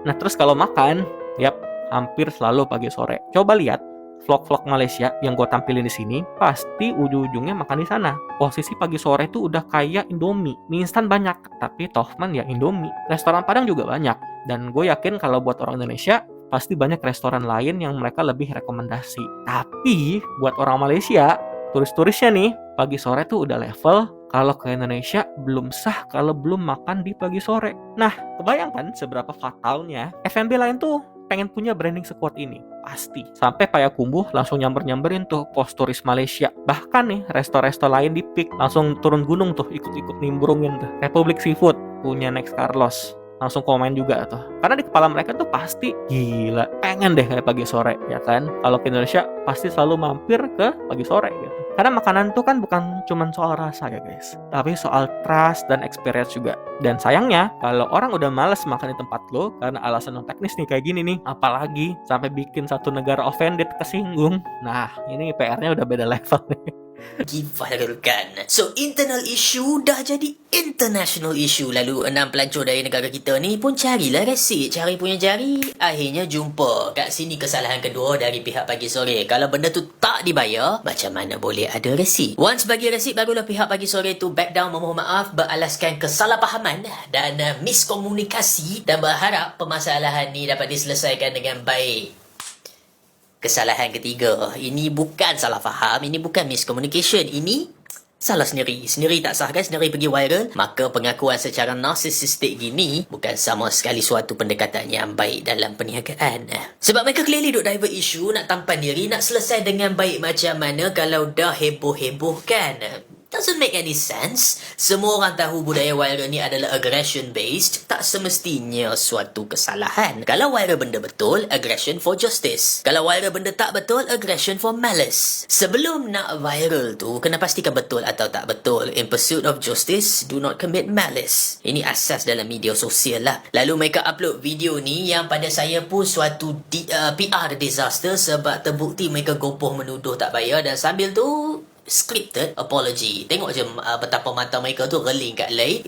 Nah terus kalau makan, yap, hampir selalu pagi sore. Coba lihat vlog-vlog Malaysia yang gue tampilin di sini, pasti ujung-ujungnya makan di sana. Posisi pagi sore itu udah kayak Indomie, mie instan banyak, tapi Tohman ya Indomie. Restoran Padang juga banyak, dan gue yakin kalau buat orang Indonesia pasti banyak restoran lain yang mereka lebih rekomendasi. Tapi buat orang Malaysia, turis-turisnya nih, pagi sore tuh udah level kalau ke Indonesia belum sah kalau belum makan di pagi sore. Nah, kebayangkan seberapa fatalnya F&B lain tuh pengen punya branding sekuat ini. Pasti. Sampai Payakumbuh langsung nyamber-nyamberin tuh pos turis Malaysia. Bahkan nih, resto-resto lain di Peak langsung turun gunung tuh, ikut-ikut nimbrungin tuh. Republic Seafood punya Next Carlos langsung komen juga tuh. Karena di kepala mereka tuh pasti gila, pengen deh kayak pagi sore, ya kan? Kalau ke Indonesia pasti selalu mampir ke pagi sore gitu. Karena makanan tuh kan bukan cuma soal rasa ya guys, tapi soal trust dan experience juga. Dan sayangnya, kalau orang udah males makan di tempat lo karena alasan non teknis nih kayak gini nih, apalagi sampai bikin satu negara offended, kesinggung, nah ini PR-nya udah beda level nih. Divalkan. So, internal issue dah jadi international issue. Lalu 6 pelancong dari negara kita ni pun carilah resit, cari punya jari. Akhirnya jumpa kat sini kesalahan kedua dari pihak pagi sore. Kalau benda tu tak dibayar, macam mana boleh ada resit? Once bagi resit, barulah pihak pagi sore tu back down, memohon maaf, beralaskan kesalahpahaman dan miskomunikasi, dan berharap permasalahan ni dapat diselesaikan dengan baik. Kesalahan ketiga, ini bukan salah faham, ini bukan miscommunication, ini salah sendiri. Sendiri tak sah kan, sendiri pergi viral. Maka pengakuan secara narsisistik gini bukan sama sekali suatu pendekatan yang baik dalam perniagaan. Sebab mereka clearly duk divert isu, nak tampan diri, nak selesai dengan baik macam mana kalau dah heboh-heboh kan. Doesn't make any sense. Semua orang tahu budaya viral ni adalah aggression based. Tak semestinya suatu kesalahan. Kalau viral benda betul, aggression for justice. Kalau viral benda tak betul, aggression for malice. Sebelum nak viral tu, kena pastikan betul atau tak betul. In pursuit of justice, do not commit malice. Ini asas dalam media sosial lah. Lalu mereka upload video ni yang pada saya pun suatu PR disaster, sebab terbukti mereka gopoh menuduh tak bayar, dan sambil tu scripted apology. Tengok je betapa mata mereka tu reling kat lain.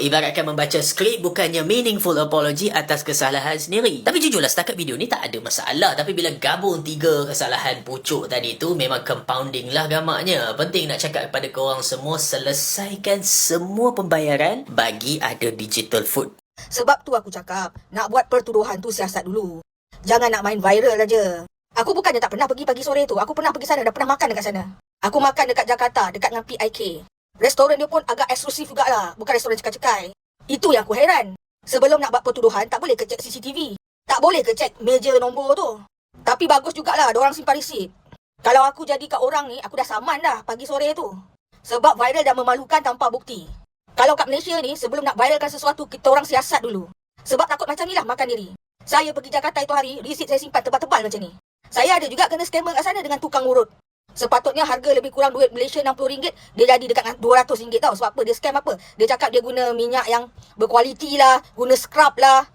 Ibaratkan membaca skrip, bukannya meaningful apology atas kesalahan sendiri. Tapi jujurlah, setakat video ni tak ada masalah. Tapi bila gabung 3 kesalahan pucuk tadi tu, memang compounding lah gamaknya. Penting nak cakap kepada korang semua, selesaikan semua pembayaran bagi ada digital food. Sebab tu aku cakap, nak buat pertuduhan tu siasat dulu. Jangan nak main viral aja. Aku bukannya tak pernah pergi pagi sore tu. Aku pernah pergi sana, dah pernah makan dekat sana. Aku makan dekat Jakarta, dekat dengan PIK. Restoran dia pun agak eksklusif jugalah. Bukan restoran cekai-cekai. Itu yang aku heran. Sebelum nak buat pertuduhan, tak boleh ke cek CCTV. Tak boleh ke cek meja nombor tu. Tapi bagus jugalah, diorang simpan resit. Kalau aku jadi kat orang ni, aku dah saman dah pagi sore tu. Sebab viral dah memalukan tanpa bukti. Kalau kat Malaysia ni, sebelum nak viralkan sesuatu, kita orang siasat dulu. Sebab takut macam ni lah makan diri. Saya pergi Jakarta itu hari, resit saya simpan tebal-tebal macam ni. Saya ada juga kena scammer kat sana dengan tukang urut. Sepatutnya harga lebih kurang duit Malaysia RM60, dia jadi dekat RM200 tau. Sebab apa? Dia scam apa? Dia cakap dia guna minyak yang berkualiti lah, guna scrub lah.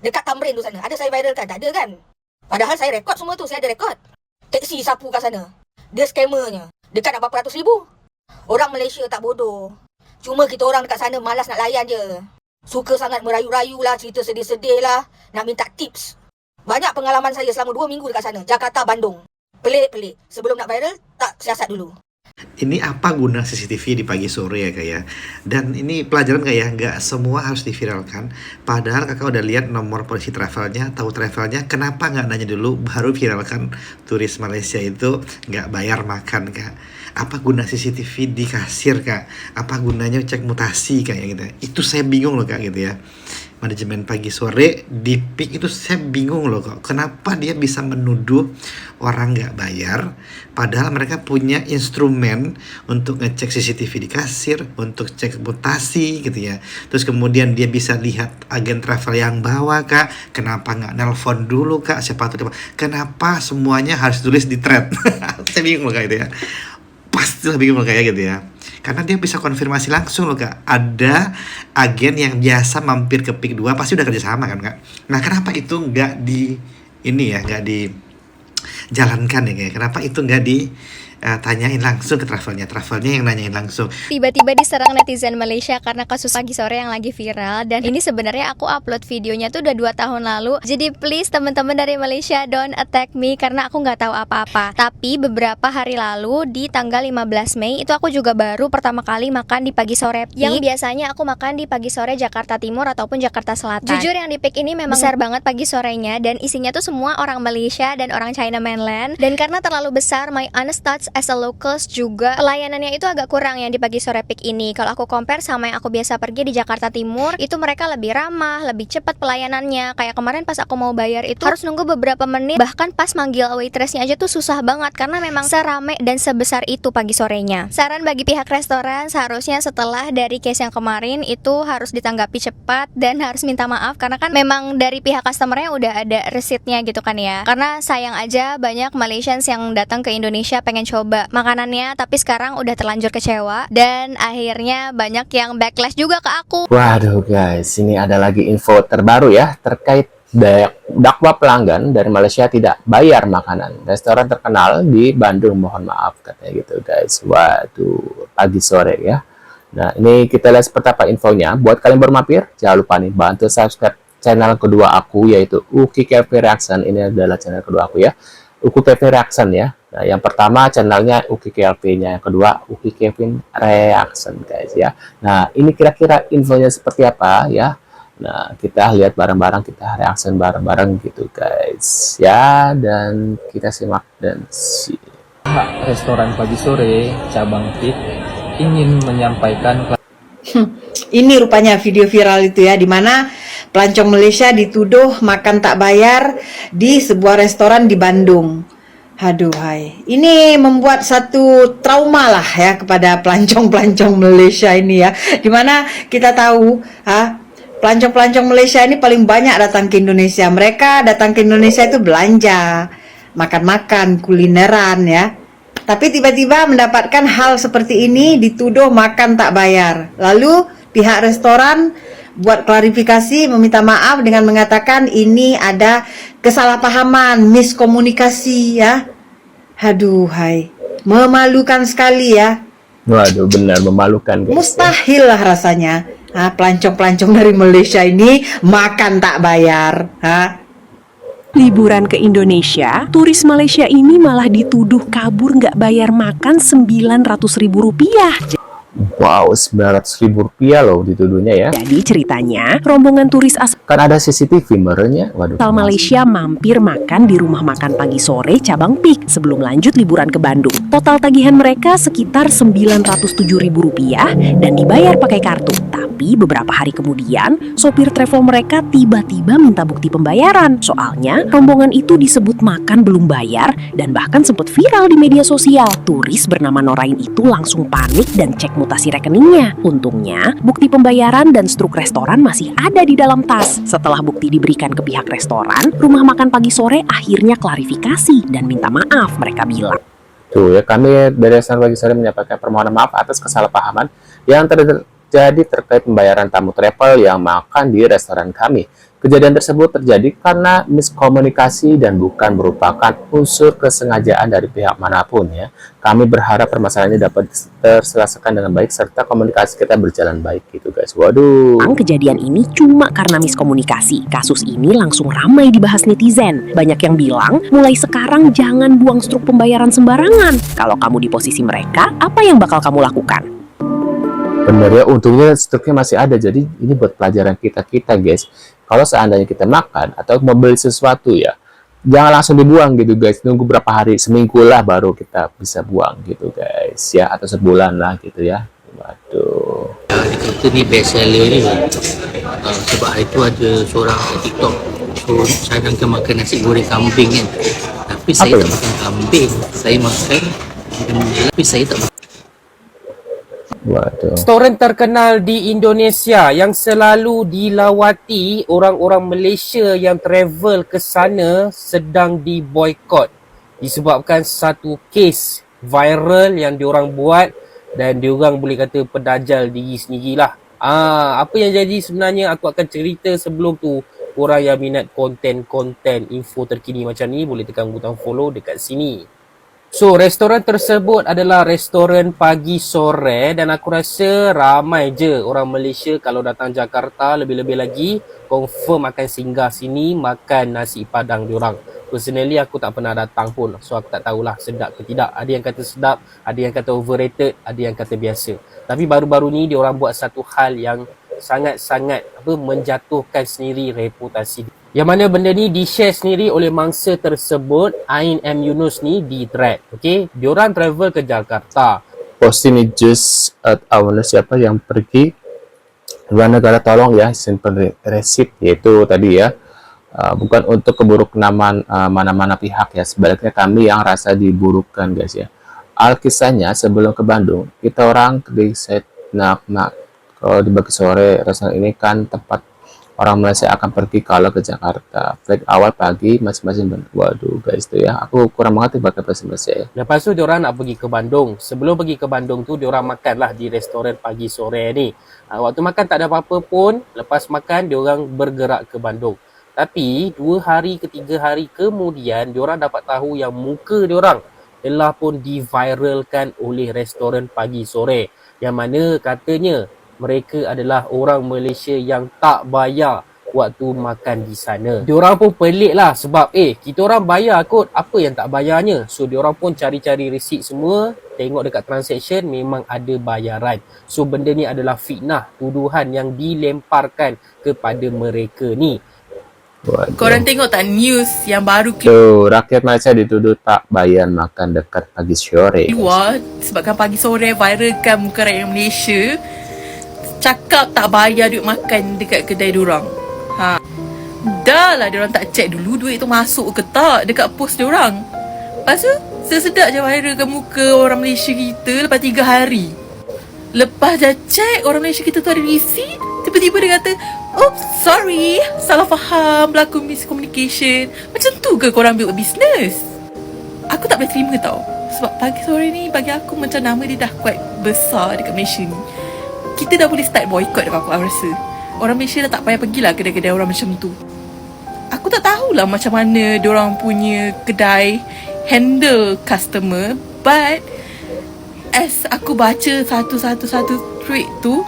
Dekat Tamrin tu sana. Ada saya viralkan? Tak ada kan? Padahal saya rekod semua tu, saya ada rekod. Teksi sapu kat sana. Dia scammernya. Dekat nak berapa ratus ribu. Orang Malaysia tak bodoh. Cuma kita orang dekat sana malas nak layan je. Suka sangat merayu-rayu lah, cerita sedih-sedih lah, nak minta tips. Banyak pengalaman saya selama 2 minggu dekat sana. Jakarta, Bandung. Pelik-pelik. Sebelum nak viral, tak siasat dulu. Ini apa guna CCTV di pagi sore ya kak ya? Dan ini pelajaran kak ya, nggak semua harus diviralkan. Padahal kakak udah lihat nomor polisi travelnya, tahu travelnya, kenapa nggak nanya dulu baru viralkan turis Malaysia itu nggak bayar makan kak? Apa guna CCTV di kasir kak? Apa gunanya cek mutasi kak ya gitu? Itu saya bingung loh kak gitu ya. Manajemen pagi sore di Peak itu saya bingung loh kok. Kenapa dia bisa menuduh orang nggak bayar, padahal mereka punya instrumen untuk ngecek CCTV di kasir, untuk cek mutasi gitu ya. Terus kemudian dia bisa lihat agen travel yang bawa kak. Kenapa nggak nelpon dulu kak? Siapa tahu kenapa semuanya harus tulis di thread? Saya bingung loh kak itu ya. Pastilah bingung loh kayak gitu ya. Karena dia bisa konfirmasi langsung loh kak. Ada agen yang biasa mampir ke Peak 2 pasti udah kerjasama kan kak. Nah kenapa itu nggak di ini ya, nggak dijalankan ya kak? Kenapa itu nggak tanyain langsung ke travelnya yang nanyain langsung. Tiba-tiba diserang netizen Malaysia karena kasus pagi sore yang lagi viral. Dan ini sebenarnya aku upload videonya tuh udah 2 tahun lalu. Jadi please teman-teman dari Malaysia don't attack me karena aku nggak tahu apa-apa. Tapi beberapa hari lalu di tanggal 15 Mei itu aku juga baru pertama kali makan di pagi sore peak. Yang biasanya aku makan di pagi sore Jakarta Timur ataupun Jakarta Selatan. Jujur yang di peak ini memang besar banget pagi sorenya dan isinya tuh semua orang Malaysia dan orang China mainland. Dan karena terlalu besar, my honest thoughts as a locals juga pelayanannya itu agak kurang yang di pagi sore peak ini. Kalau aku compare sama yang aku biasa pergi di Jakarta Timur, itu mereka lebih ramah, lebih cepat pelayanannya. Kayak kemarin pas aku mau bayar itu harus nunggu beberapa menit. Bahkan pas manggil waitressnya aja tuh susah banget karena memang serame dan sebesar itu pagi sorenya. Saran bagi pihak restoran, seharusnya setelah dari case yang kemarin itu harus ditanggapi cepat dan harus minta maaf karena kan memang dari pihak customernya udah ada resitnya gitu kan ya. Karena sayang aja banyak Malaysians yang datang ke Indonesia pengen coba makanannya tapi sekarang udah terlanjur kecewa dan akhirnya banyak yang backlash juga ke aku. Waduh guys, ini ada lagi info terbaru ya terkait dakwa pelanggan dari Malaysia tidak bayar makanan. Restoran terkenal di Bandung, mohon maaf katanya gitu guys. Waduh, pagi sore ya. Nah, ini kita lihat seperti apa infonya. Buat kalian baru mampir, jangan lupa nih bantu subscribe channel kedua aku yaitu Uki Cafe Reaction. Ini adalah channel kedua aku ya. Uki Cafe Reaction ya. Nah, yang pertama channelnya Uki KLP-nya, yang kedua Uki Kevin Reaction guys ya. Nah, ini kira-kira infonya seperti apa ya. Nah, kita lihat bareng-bareng, kita reaction bareng-bareng gitu guys ya. Dan kita simak dan Restoran pagi sore cabang Peak ingin menyampaikan Ini rupanya video viral itu ya, di mana pelancong Malaysia dituduh makan tak bayar di sebuah restoran di Bandung. Aduh hai, ini membuat satu trauma lah ya kepada pelancong-pelancong Malaysia ini ya. Di mana kita tahu, pelancong-pelancong Malaysia ini paling banyak datang ke Indonesia. Mereka datang ke Indonesia itu belanja, makan-makan, kulineran ya. Tapi tiba-tiba mendapatkan hal seperti ini, dituduh makan tak bayar. Lalu pihak restoran buat klarifikasi, meminta maaf dengan mengatakan ini ada kesalahpahaman, miskomunikasi ya. Aduh hai, memalukan sekali ya. waduh, benar memalukan guys. Mustahil lah rasanya pelancong-pelancong dari Malaysia ini makan tak bayar. Liburan ke Indonesia, turis Malaysia ini malah dituduh kabur nggak bayar makan Rp900.000. Wow, Rp900.000 loh dituduhnya ya. Jadi ceritanya, rombongan turis asal Kan ada CCTV merenya. Waduh. Malaysia mampir makan di rumah makan pagi sore cabang Peak sebelum lanjut liburan ke Bandung. Total tagihan mereka sekitar Rp907.000 dan dibayar pakai kartu. Tapi beberapa hari kemudian, sopir travel mereka tiba-tiba minta bukti pembayaran. Soalnya, rombongan itu disebut makan belum bayar dan bahkan sempat viral di media sosial. Turis bernama Norain itu langsung panik dan cek mutasi rekeningnya. Untungnya, bukti pembayaran dan struk restoran masih ada di dalam tas. Setelah bukti diberikan ke pihak restoran, rumah makan pagi sore akhirnya klarifikasi dan minta maaf, mereka bilang. Tuh ya, kami dari restoran pagi sore menyampaikan permohonan maaf atas kesalahpahaman yang terjadi terkait pembayaran tamu travel yang makan di restoran kami. Kejadian tersebut terjadi karena miskomunikasi dan bukan merupakan unsur kesengajaan dari pihak manapun ya. Kami berharap permasalahannya dapat terselesaikan dengan baik serta komunikasi kita berjalan baik gitu guys. Waduh. Kejadian ini cuma karena miskomunikasi. Kasus ini langsung ramai dibahas netizen. Banyak yang bilang, mulai sekarang jangan buang struk pembayaran sembarangan. Kalau kamu di posisi mereka, apa yang bakal kamu lakukan? Bener ya, untungnya struknya masih ada. Jadi ini buat pelajaran kita guys. Kalau seandainya kita makan atau membeli sesuatu ya, jangan langsung dibuang gitu guys. Nunggu berapa hari, seminggu lah baru kita bisa buang gitu guys ya, atau sebulan lah gitu ya. Waduh. Kita ni best seller ni sebab hari tu ada seorang TikTok cadangkan makan nasi goreng kambing kan. Tapi saya tak makan kambing, saya makan tapi saya tak makan. Waduh. Restoran terkenal di Indonesia yang selalu dilawati orang-orang Malaysia yang travel ke sana sedang diboikot disebabkan satu kes viral yang diorang buat dan diorang boleh kata pedajal diri sendirilah. Apa yang jadi sebenarnya aku akan cerita sebelum tu. Korang yang minat konten-konten info terkini macam ni boleh tekan butang follow dekat sini. So, restoran tersebut adalah restoran pagi sore dan aku rasa ramai je orang Malaysia kalau datang Jakarta, lebih-lebih lagi confirm akan singgah sini makan nasi padang diorang. Personally aku tak pernah datang pun, so aku tak tahulah sedap ke tidak. Ada yang kata sedap, ada yang kata overrated, ada yang kata biasa. Tapi baru-baru ni diorang buat satu hal yang sangat-sangat menjatuhkan sendiri reputasi. Yang mana benda ni di-share sendiri oleh mangsa tersebut, Ain M. Yunus ni di thread. Okay, diorang travel ke Jakarta. Post ini just awalnya siapa yang pergi luar negara, tolong ya simpan receipt, yaitu tadi ya, bukan untuk keburuknaman mana-mana pihak ya, sebaliknya kami yang rasa diburukkan guys ya. Alkisahnya sebelum ke Bandung, kita orang di set nak kalau di pagi sore, restoran ini kan tempat orang Malaysia akan pergi kalau ke Jakarta. Flight awal pagi masing-masing. Waduh guys tuh ya, aku kurang mengerti bahasa Malaysia ya. Lepas tu diorang nak pergi ke Bandung. Sebelum pergi ke Bandung tu diorang makanlah di restoran pagi sore ni. Waktu makan tak ada apa-apa pun. Lepas makan diorang bergerak ke Bandung. Tapi 2 hari ke 3 hari kemudian diorang dapat tahu yang muka diorang telah pun diviralkan oleh restoran pagi sore. Yang mana katanya mereka adalah orang Malaysia yang tak bayar waktu makan di sana. Diorang pun pelik lah sebab kita orang bayar kot, apa yang tak bayarnya. So diorang pun cari-cari receipt semua, tengok dekat transaction memang ada bayaran. So benda ni adalah fitnah, tuduhan yang dilemparkan kepada mereka ni. Waduh. Korang tengok tak news yang baru Tuh, rakyat Malaysia dituduh tak bayar makan dekat pagi sore. keluar sebabkan pagi sore viralkan muka rakyat Malaysia cakap tak bayar duit makan dekat kedai diorang. Dah lah diorang tak check dulu duit tu masuk ke tak dekat post diorang. Lepas tu sesedap je viralkan muka orang Malaysia kita lepas 3 hari. Lepas dah check orang Malaysia kita tu ada receipt, tiba-tiba dia kata, "Oops, sorry, salah faham, berlaku miscommunication." Macam tu ke korang build business? Aku tak boleh terima tau. Sebab pagi sore ni bagi aku macam nama dia dah quite besar dekat Malaysia ni. Kita dah boleh start boycott dah aku rasa. Orang Malaysia dah tak payah pergilah kedai-kedai orang macam tu. Aku tak tahulah macam mana diorang punya kedai handle customer, but as aku baca satu-satu tweet tu,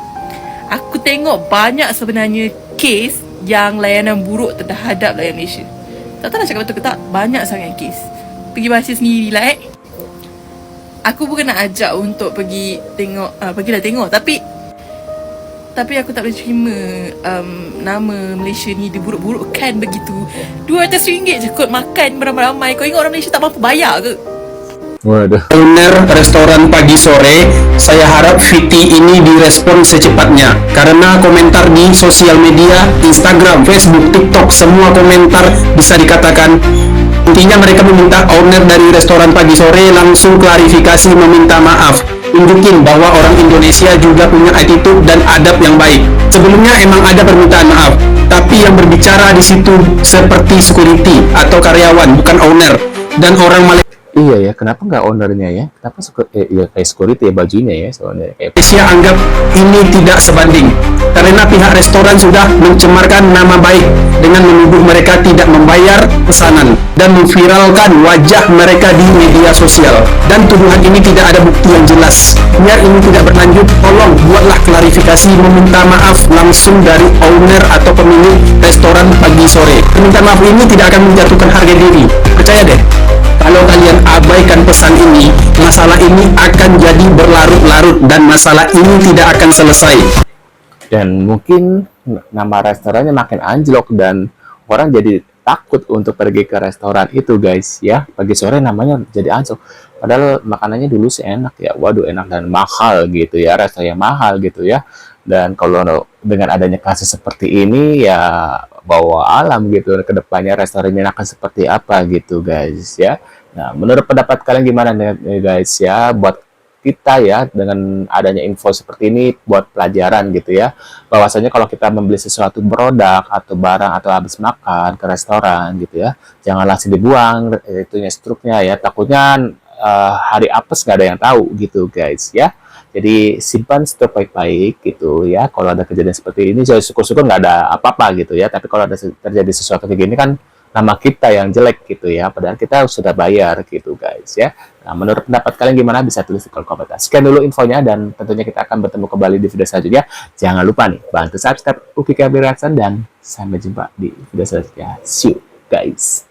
aku tengok banyak sebenarnya case yang layanan buruk terhadap rakyat Malaysia. Tak tahu nak cakap betul ke tak, banyak sangat case. Pergi baca sendirilah Aku bukan nak ajak untuk pergi tengok, pergilah tengok, tapi aku tak boleh terima nama Malaysia ni diburuk-burukkan begitu. RM200 je kot makan beramai-ramai. Kau ingat orang Malaysia tak mampu bayar ke? Waduh. Owner restoran pagi sore, saya harap VT ini direspon secepatnya karena komentar di sosial media, Instagram, Facebook, TikTok, semua komentar bisa dikatakan intinya mereka meminta owner dari restoran pagi sore langsung klarifikasi, meminta maaf, tunjukin bahwa orang Indonesia juga punya attitude dan adab yang baik. Sebelumnya emang ada permintaan maaf, tapi yang berbicara di situ seperti security atau karyawan, bukan owner. Dan orang Malaysia Iya ya, kenapa nggak ownernya ya? Kenapa ya kayak security ya bajunya ya soalnya kayak anggap ini tidak sebanding karena pihak restoran sudah mencemarkan nama baik dengan menuduh mereka tidak membayar pesanan dan memviralkan wajah mereka di media sosial, dan tuduhan ini tidak ada bukti yang jelas. Biar ini tidak berlanjut, tolong buatlah klarifikasi, meminta maaf langsung dari owner atau pemilik restoran pagi sore. Permintaan maaf ini tidak akan menjatuhkan harga diri, percaya deh. Kalau kalian abaikan pesan ini, masalah ini akan jadi berlarut-larut dan masalah ini tidak akan selesai. dan mungkin nama restorannya makin anjlok dan orang jadi takut untuk pergi ke restoran itu guys ya. Pagi sore namanya jadi anjlok. Padahal makanannya dulu sih enak ya. Waduh enak dan mahal gitu ya. Rasanya mahal gitu ya. Dan kalau dengan adanya kasus seperti ini ya bawa alam gitu ke depannya restorannya akan seperti apa gitu guys ya. Nah, menurut pendapat kalian gimana nih guys ya buat kita ya dengan adanya info seperti ini buat pelajaran gitu ya. Bahwasanya kalau kita membeli sesuatu produk atau barang atau habis makan ke restoran gitu ya, jangan langsung dibuang itunya struknya ya. Takutnya hari apes nggak ada yang tahu gitu guys ya. Jadi simpan stok baik-baik gitu ya. Kalau ada kejadian seperti ini, saya syukur-syukur nggak ada apa-apa gitu ya. Tapi kalau ada terjadi sesuatu kayak gini kan nama kita yang jelek gitu ya, padahal kita sudah bayar gitu guys ya. Nah, menurut pendapat kalian gimana? Bisa tulis di kolom komentar. Sekian dulu infonya, dan tentunya kita akan bertemu kembali di video selanjutnya. Jangan lupa nih, bantu subscribe Uki Kabir Reaction, dan sampai jumpa di video selanjutnya. See you guys.